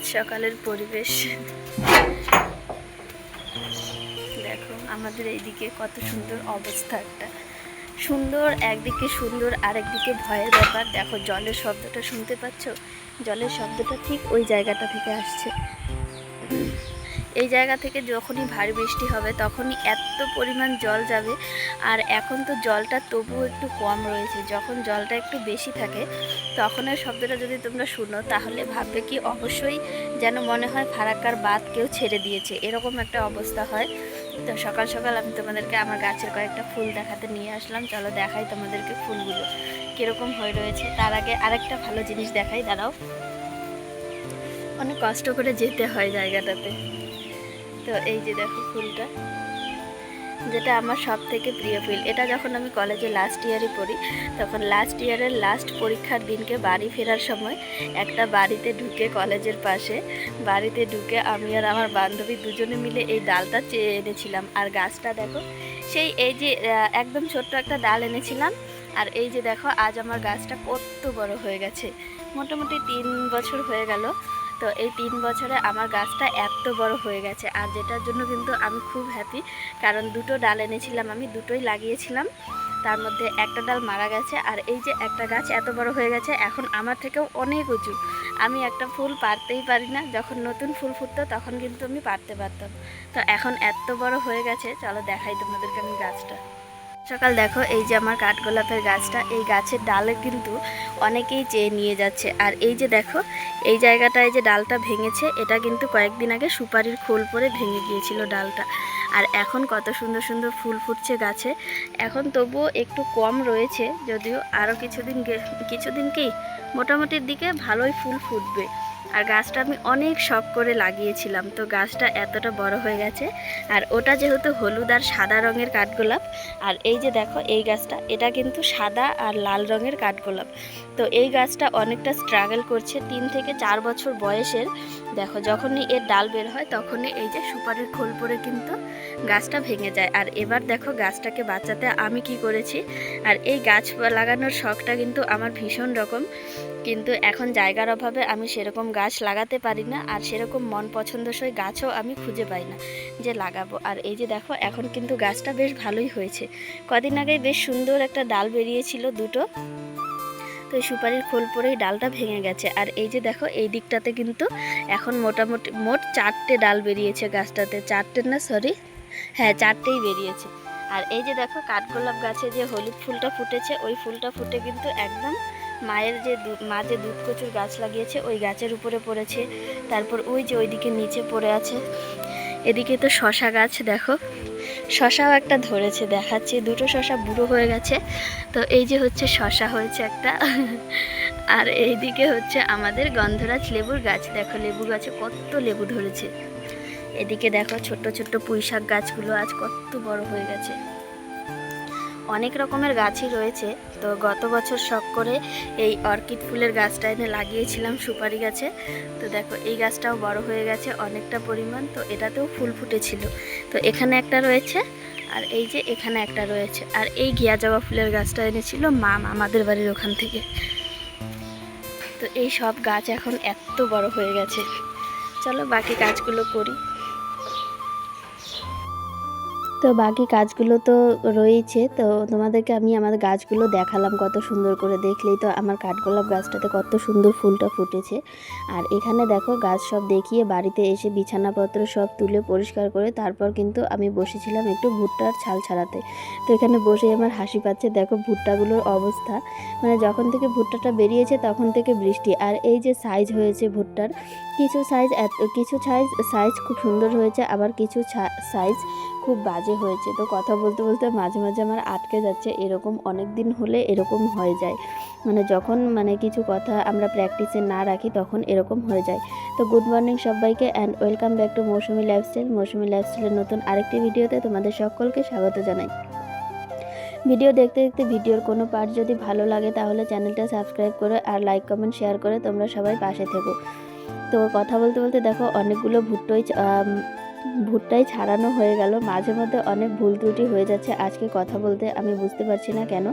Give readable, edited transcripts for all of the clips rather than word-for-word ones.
আজ সকালের পরিবেশ দেখো, আমাদের এইদিকে কত সুন্দর অবস্থা। একটা সুন্দর, একদিকে সুন্দর আর একদিকে ভয়ের ব্যাপার। দেখো জলের শব্দটা শুনতে পাচ্ছ? জলের শব্দটা ঠিক ওই জায়গাটা থেকে আসছে। এই জায়গা থেকে যখনই ভারী বৃষ্টি হবে তখনই এত পরিমাণ জল যাবে। আর এখন তো জলটা তবুও একটু কম রয়েছে। যখন জলটা একটু বেশি থাকে তখনের শব্দটা যদি তোমরা শুনো তাহলে ভাববে কি অবশ্যই যেন মনে হয় ফারাক্কার বাঁধ কেউ ছেড়ে দিয়েছে, এরকম একটা অবস্থা হয়। তো সকাল সকাল আমি তোমাদেরকে আমার গাছের কয়েকটা ফুল দেখাতে নিয়ে আসলাম। চলো দেখাই তোমাদেরকে ফুলগুলো কীরকম হয়ে রয়েছে। তার আগে আরেকটা ভালো জিনিস দেখাই, দাঁড়াও। অনেক কষ্ট করে যেতে হয় জায়গাটাতে। তো এই যে দেখো ফুলটা, যেটা আমার সব থেকে প্রিয় ফুল। এটা যখন আমি কলেজে লাস্ট ইয়ারে পড়ি তখন লাস্ট ইয়ারের লাস্ট পরীক্ষার দিনকে বাড়ি ফেরার সময় একটা বাড়িতে ঢুকে, কলেজের পাশে বাড়িতে ঢুকে আমি আর আমার বান্ধবী দুজনে মিলে এই ডালটা চেয়ে এনেছিলাম। আর গাছটা দেখো, সেই এই যে একদম ছোট্ট একটা ডাল এনেছিলাম। আর এই যে দেখো আজ আমার গাছটা কত বড় হয়ে গেছে। মোটামুটি 3 বছর হয়ে গেল। তো এই 3 বছরে আমার গাছটা এত বড় হয়ে গেছে। আর যেটার জন্য কিন্তু আমি খুব হ্যাপি, কারণ দুটো ডাল এনেছিলাম, আমি দুটোই লাগিয়েছিলাম। তার মধ্যে একটা ডাল মারা গেছে, আর এই যে একটা গাছ এত বড় হয়ে গেছে, এখন আমার থেকেও অনেক উঁচু। আমি একটা ফুল পারতেই পারি না। যখন নতুন ফুল ফুটতো তখন কিন্তু আমি পারতে পারতাম। তো এখন এত বড় হয়ে গেছে। চলো দেখাই তোমাদেরকে আমি গাছটা। সকাল দেখো, এই যে আমার কাঠগোলাপের গাছটা, এই গাছের ডালে কিন্তু অনেকেই চেয়ে নিয়ে যাচ্ছে। আর এই যে দেখো, এই জায়গাটায় যে ডালটা ভেঙেছে, এটা কিন্তু কয়েকদিন আগে সুপারির খোল পরে ভেঙে গিয়েছিল ডালটা। আর এখন কত সুন্দর সুন্দর ফুল ফুটছে গাছে। এখন তবুও একটু কম রয়েছে, যদিও আরও কিছুদিন কি মোটামুটির দিকে ভালোই ফুল ফুটবে। আর গাছটা আমি অনেক শখ করে লাগিয়েছিলাম, তো গাছটা এতটা বড় হয়ে গেছে। আর ওটা যেহেতু হলুদ আর সাদা রঙের কাঠগোলাপ, আর এই যে দেখো এই গাছটা, এটা কিন্তু সাদা আর লাল রঙের কাঠগোলাপ। তো এই গাছটা অনেকটা স্ট্রাগল করছে, 3 থেকে 4 বছর বয়সের। দেখো যখনই এর ডাল বের হয় তখনই এই যে সুপারির খোল পরে কিন্তু গাছটা ভেঙে যায়। আর এবার দেখো গাছটাকে বাঁচাতে আমি কি করেছি। আর এই গাছ লাগানোর শখটা কিন্তু আমার ভীষণ রকম, কিন্তু এখন জায়গার অভাবে আমি সেরকম গাছ লাগাতে পারি না। আর সেরকম মন পছন্দসই গাছও আমি খুঁজে পাই না যে লাগাবো। আর এই যে দেখো এখন কিন্তু গাছটা বেশ ভালোই হয়েছে। কদিন আগেই বেশ সুন্দর একটা ডাল বেরিয়েছিল দুটো। তো এই সুপারির খোল পরেই ডালটা ভেঙে গেছে। আর এই যে দেখো এই দিকটাতে কিন্তু এখন মোটামুটি মোট 4টে ডাল বেরিয়েছে গাছটাতে। 4টে না, সরি, হ্যাঁ 4টেই বেরিয়েছে। আর এই যে দেখো কাঠগোলাপ গাছে যে হলুদ ফুলটা ফুটেছে, ওই ফুলটা ফুটে কিন্তু একদম মায়ের যে মা যে দুধ কচুর গাছ লাগিয়েছে ওই গাছের উপরে পড়েছে। তারপর ওই যে ওইদিকে নিচে পড়ে আছে। এদিকে তো শশা গাছ দেখো, শশাও একটা ধরেছে, দেখাচ্ছি। দুটো শশা বুড়ো হয়ে গেছে। তো এই যে হচ্ছে শশা হয়েছে একটা। আর এইদিকে হচ্ছে আমাদের গন্ধরাজ লেবুর গাছ। দেখো লেবু গাছে কত লেবু ধরেছে। এদিকে দেখো ছোট্ট ছোট্ট পুঁইশাক গাছগুলো আজ কত বড় হয়ে গেছে। অনেক রকমের গাছই রয়েছে। তো গত বছর শখ করে এই অর্কিড ফুলের গাছটা এনে লাগিয়েছিলাম সুপারি গাছে। তো দেখো এই গাছটাও বড় হয়ে গেছে অনেকটা পরিমাণ। তো এটাতেও ফুল ফুটেছিল। তো এখানে একটা রয়েছে, আর এই যে এখানে একটা রয়েছে। আর এই ঘিয়া জবা ফুলের গাছটা এনেছিল মা আমাদের বাড়ির ওখান থেকে। তো এই সব গাছ এখন এত বড় হয়ে গেছে। চলো বাকি কাজগুলো করি। তো বাকি কাজগুলো তো রয়েছে। তো তোমাদেরকে আমি আমার গাছগুলো দেখালাম কত সুন্দর করে। দেখলেই তো আমার কাঠগোলাপ গাছটাতে কত সুন্দর ফুলটা ফুটেছে। আর এখানে দেখো গাছ সব দেখিয়ে বাড়িতে এসে বিছানাপত্র সব তুলে পরিষ্কার করে তারপর কিন্তু আমি বসেছিলাম একটু ভুট্টার ছাল ছাড়াতে। তো এখানে বসে আমার হাসি পাচ্ছে। দেখো ভুট্টাগুলোর অবস্থা, মানে যখন থেকে ভুট্টাটা বেরিয়েছে তখন থেকে বৃষ্টি। আর এই যে সাইজ হয়েছে ভুট্টার, কিছু সাইজ খুব সুন্দর হয়েছে, আবার কিছু সাইজ খুব বাজে হয়েছে। তো কথা বলতে বলতে মাঝে মাঝে আমার আটকে যাচ্ছে। এরকম অনেক দিন হলে এরকম হয়ে যায়, মানে যখন কিছু কথা আমরা প্র্যাকটিসে না রাখি তখন এরকম হয়ে যায়। তো গুড মর্নিং সবাইকে, and welcome back to Mousumi lifestyle. Mousumi লাইফস্টাইলের নতুন আরেকটি ভিডিওতে তোমাদের সকলকে স্বাগত জানাই। ভিডিও দেখতে দেখতে ভিডিওর কোনো পার্ট যদি ভালো লাগে তাহলে চ্যানেলটা সাবস্ক্রাইব করে আর লাইক কমেন্ট শেয়ার করে তোমরা সবাই পাশে থেকো। তো কথা বলতে বলতে দেখো অনেকগুলো ভুট্টাই ছাড়ানো হয়ে গেল। মাঝে মধ্যে অনেক ভুল ত্রুটি হয়ে যাচ্ছে আজকে কথা বলতে, আমি বুঝতে পারছি না কেন।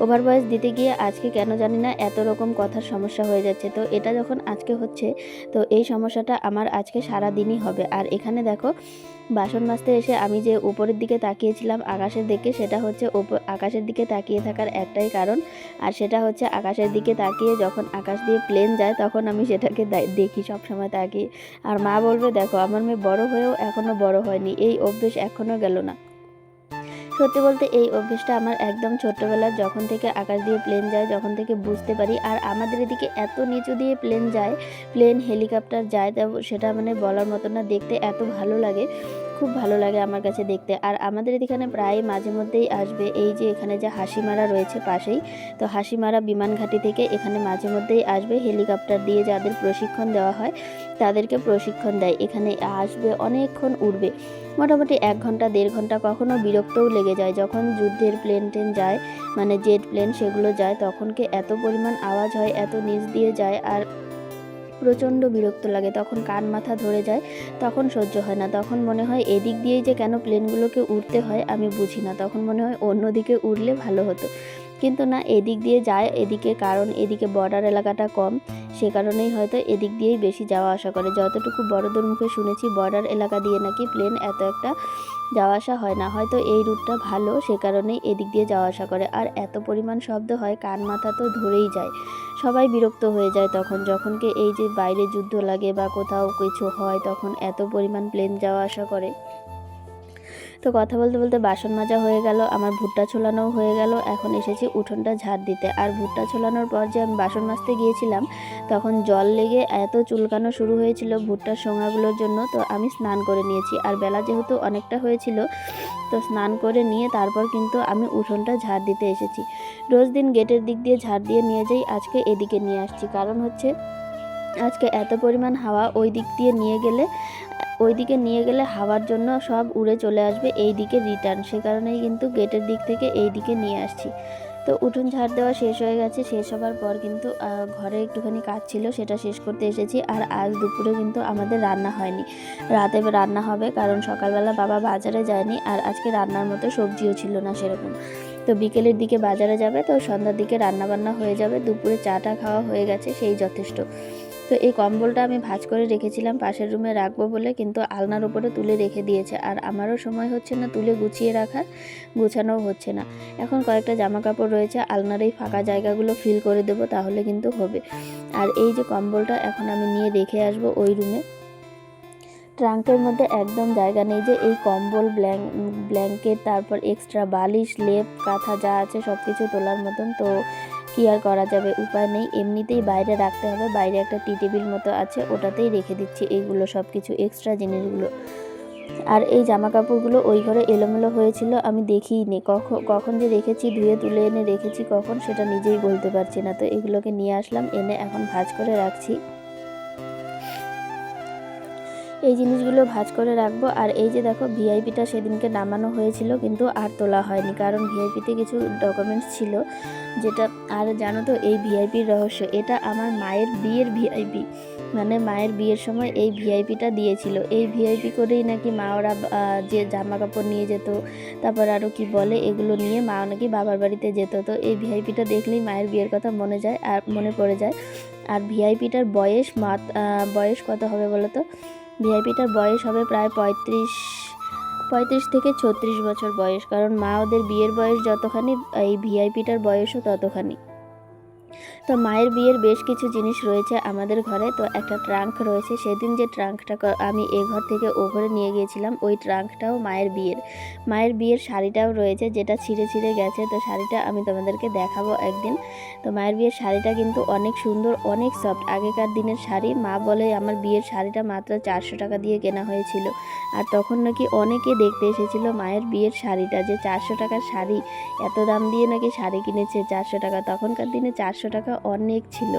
ওভার ভয়েস দিতে গিয়ে আজকে কেন জানি না এত রকম কথার সমস্যা হয়ে যাচ্ছে। তো এটা যখন আজকে হচ্ছে, তো এই সমস্যাটা আমার আজকে সারা দিনই হবে। আর এখানে দেখো বাসন মাজতে এসে আমি যে উপরের দিকে তাকিয়েছিলাম আকাশের দিকে, সেটা হচ্ছে আকাশের দিকে তাকিয়ে থাকার একটাই কারণ, আর সেটা হচ্ছে আকাশের দিকে তাকিয়ে যখন আকাশ দিয়ে প্লেন যায় তখন আমি সেটাকে দেখি সব সময় তাকিয়ে। আর মা বলবে দেখো আমার মেয়ে বড় হয়েও এখনও বড় হয়নি, এই অভ্যেস এখনও গেল না। সত্যি বলতে এই অভ্যেসটা আমার একদম ছোট্টবেলার, যখন থেকে আকাশ দিয়ে প্লেন যায় যখন থেকে বুঝতে পারি। আর আমাদের এদিকে এত নিচু দিয়ে প্লেন যায়, প্লেন হেলিকপ্টার যায়, তা সেটা মানে বলার মতো না। দেখতে এত ভালো লাগে, খুব ভালো লাগে আমার কাছে দেখতে। আর আমাদের এখানে প্রায় মাঝে মধ্যেই আসবে, এই যে এখানে যে হাসিমারা রয়েছে পাশেই, তো হাসিমারা বিমান ঘাঁটি থেকে এখানে মাঝে মধ্যেই আসবে হেলিকপ্টার দিয়ে, যাদের প্রশিক্ষণ দেওয়া হয় তাদেরকে প্রশিক্ষণ দেয়। এখানে আসবে, অনেকক্ষণ উড়বে, মোটামুটি 1 ঘন্টা 1.5 ঘন্টা, কখনো বিরক্তও লেগে যায় যখন যুদ্ধের প্লেন টেন যায়, মানে জেট প্লেন সেগুলো যায়, তখনকে এত পরিমাণ আওয়াজ হয়, এত নিচ দিয়ে যায় আর প্রচণ্ড বিরক্ত লাগে, তখন কান মাথা ধরে যায়, তখন সহ্য হয় না। তখন মনে হয় এদিক দিয়েই যে কেন প্লেনগুলোকে উড়তে হয় আমি বুঝি না, তখন মনে হয় অন্যদিকে উড়লে ভালো হতো, কিন্তু না, এদিক দিয়ে যায় এদিকে, কারণ এদিকে বর্ডার এলাকাটা কম, সে কারণেই হয়তো এদিক দিয়েই বেশি যাওয়া আসা করে। যতটুকু বড়দের মুখে শুনেছি বর্ডার এলাকা দিয়ে নাকি প্লেন এত একটা যাওয়া আসা হয় না, হয়তো এই রুটটা ভালো সে কারণেই এদিক দিয়ে যাওয়া আসা করে। আর এত পরিমাণ শব্দ হয়, কান মাথা তো ধরেই যায়, সবাই বিরক্ত হয়ে যায় তখন, যখনকে এই যে বাইরে যুদ্ধ লাগে বা কোথাও কিছু হয় তখন এত পরিমাণ প্লেন যাওয়া আসা করে। তো কথা বলতে বলতে বাসন মাজা হয়ে গেল, আমার ভুট্টা ছোলানোও হয়ে গেল। এখন এসেছি উঠোনটা ঝাড় দিতে। আর ভুট্টা ছোলানোর পর যে আমি বাসন মাজতে গিয়েছিলাম তখন জল লেগে এত চুলকানো শুরু হয়েছিল ভুট্টার সোঙাগুলোর জন্য, তো আমি স্নান করে নিয়েছি। আর বেলা যেহেতু অনেকটা হয়েছিল, তো স্নান করে নিয়ে তারপর কিন্তু আমি উঠোনটা ঝাড় দিতে এসেছি। রোজ দিন গেটের দিক দিয়ে ঝাড় দিয়ে নিয়ে যাই, আজকে এদিকে নিয়ে আসছি, কারণ হচ্ছে আজকে এত পরিমাণ হাওয়া, ওই দিকে নিয়ে গেলে হাওয়ার জন্য সব উড়ে চলে আসবে এই দিকে রিটার্ন, সে কারণেই কিন্তু গেটের দিক থেকে এই দিকে নিয়ে আসছি। তো উঠোন ঝাড় দেওয়া শেষ হয়ে গেছে, শেষ হবার পর কিন্তু ঘরে একটুখানি কাজ ছিল, সেটা শেষ করতে এসেছি। আর আজ দুপুরে কিন্তু আমাদের রান্না হয়নি, রাতে রান্না হবে, কারণ সকালবেলা বাবা বাজারে যায়নি, আর আজকে রান্নার মতো সবজিও ছিল না সেরকম। তো বিকেলের দিকে বাজারে যাবে, তো সন্ধ্যার দিকে রান্না বান্না হয়ে যাবে, দুপুরে চাটা খাওয়া হয়ে গেছে, সেই যথেষ্ট। তো এই কম্বলটা আমি ভাঁজ করে রেখেছিলাম পাশের রুমে রাখবো বলে, কিন্তু আলনার উপরে তুলে রেখে দিয়েছে, আর আমারও সময় হচ্ছে না তুলে গুছিয়ে রাখার, গুছানোও হচ্ছে না। এখন কয়েকটা জামা কাপড় রয়েছে, আলনার এই ফাঁকা জায়গাগুলো ফিল করে দেবো, তাহলে কিন্তু হবে। আর এই যে কম্বলটা এখন আমি নিয়ে রেখে আসবো ওই রুমে। ট্রাঙ্কের মধ্যে একদম জায়গা নেই যে এই কম্বল, ব্ল্যাঙ্কেট, তারপর এক্সট্রা বালিশ, লেপ, কাঁথা যা আছে সব কিছু তোলার মতন, তো কি আর করা যাবে, উপায় নেই, এমনিতেই বাইরে রাখতে হবে। বাইরে একটা টি টেবিল মতো আছে, ওটাতেই রেখে দিচ্ছি এইগুলো সব কিছু এক্সট্রা জিনিসগুলো। আর এই জামা কাপড়গুলো ওই ঘরে এলোমেলো হয়েছিল, আমি দেখিইনি, কখন যে রেখেছি, ধুয়ে তুলে এনে রেখেছি কখন সেটা নিজেই বলতে পারছি না। তো এগুলোকে নিয়ে আসলাম, এনে এখন ভাঁজ করে রাখছি, এই জিনিসগুলো ভাঁজ করে রাখবো। আর এই যে দেখো ভিআইপিটা সেদিনকে নামানো হয়েছিল কিন্তু আর তোলা হয়নি, কারণ ভিআইপিতে কিছু ডকুমেন্টস ছিল যেটা, আর জানো তো এই ভিআইপির রহস্য, এটা আমার মায়ের বিয়ের ভিআইপি, মানে মায়ের বিয়ের সময় এই ভিআইপিটা দিয়েছিল। এই ভিআইপি করেই নাকি মা ওরা যে জামা কাপড় নিয়ে যেত, তারপর আরও কি বলে, এগুলো নিয়ে মা নাকি বাবার বাড়িতে যেত। তো এই ভিআইপিটা দেখলেই মায়ের বিয়ের কথা মনে পড়ে যায়। আর ভিআইপিটার বয়স কত হবে বলো তো? ভিআইপিটার বয়স হবে প্রায় 35 থেকে 36 বছর বয়স, কারণ মা ওদের বিয়ের বয়স যতখানি, এই ভিআইপিটার বয়সও ততখানি। তো মায়ের বিয়ের বেশ কিছু জিনিস রয়েছে আমাদের ঘরে। তো একটা ট্রাঙ্ক রয়েছে, সেদিন যে ট্রাঙ্কটা আমি এ ঘর থেকে ও ঘরে নিয়ে গিয়েছিলাম, ওই ট্রাঙ্কটাও মায়ের বিয়ের শাড়িটাও রয়েছে, যেটা ছিঁড়ে গেছে। তো শাড়িটা আমি তোমাদেরকে দেখাবো একদিন। তো মায়ের বিয়ের শাড়িটা কিন্তু অনেক সুন্দর, অনেক সফট, আগেকার দিনের শাড়ি। মা বলে আমার বিয়ের শাড়িটা মাত্র 400 টাকা দিয়ে কেনা হয়েছিল, আর তখন নাকি অনেকে দেখতে এসেছিল মায়ের বিয়ের শাড়িটা, যে 400 টাকার শাড়ি, এত দাম দিয়ে নাকি শাড়ি কিনেছে 400 টাকা, তখনকার দিনে 400 টাকা অনেক ছিল।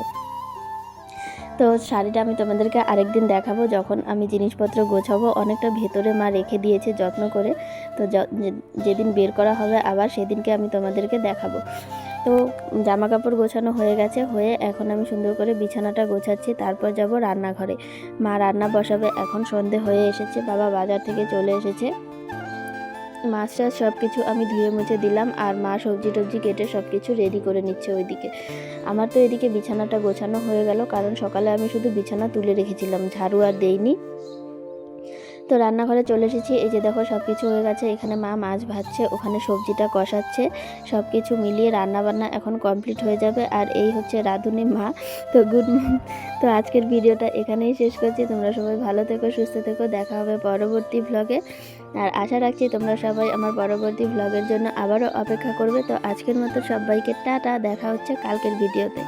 তো শাড়িটা আমি তোমাদেরকে আরেকদিন দেখাবো, যখন আমি জিনিসপত্র গোছাবো। অনেকটা ভেতরে মা রেখে দিয়েছে যত্ন করে, তো যেদিন বের করা হবে আবার সেদিনকে আমি তোমাদেরকে দেখাবো। তো জামা কাপড় গোছানো হয়ে গেছে, এখন আমি সুন্দর করে বিছানাটা গোছাচ্ছি, তারপর যাব রান্নাঘরে। মা রান্না বসাবে, এখন সন্ধে হয়ে এসেছে, বাবা বাজার থেকে চলে এসেছে। মাছ টাছ সব কিছু আমি ধুয়ে মুছে দিলাম, আর মা সবজি টবজি কেটে সব কিছু রেডি করে নিচ্ছে ওইদিকে। আমার তো এদিকে বিছানাটা গোছানো হয়ে গেল, কারণ সকালে আমি শুধু বিছানা তুলে রেখেছিলাম, ঝাড়ু আর দেইনি। তো রান্নাঘরে চলে এসেছি, এই যে দেখো সব কিছু হয়ে গেছে। এখানে মা মাছ ভাজছে, ওখানে সবজিটা কষাচ্ছে, সব কিছু মিলিয়ে রান্না বান্না এখন কমপ্লিট হয়ে যাবে। আর এই হচ্ছে রাঁধুনি মা। তো তো আজকের ভিডিওটা এখানেই শেষ করছি। তোমরা সবাই ভালো থেকো, সুস্থ থেকো, দেখা হবে পরবর্তী ভ্লগে। আর আশা রাখছি তোমরা সবাই আমার পরবর্তী ভ্লগের জন্য আবারও অপেক্ষা করবে। তো আজকের মতো সবাইকে টাটা, দেখা হচ্ছে কালকের ভিডিওতে।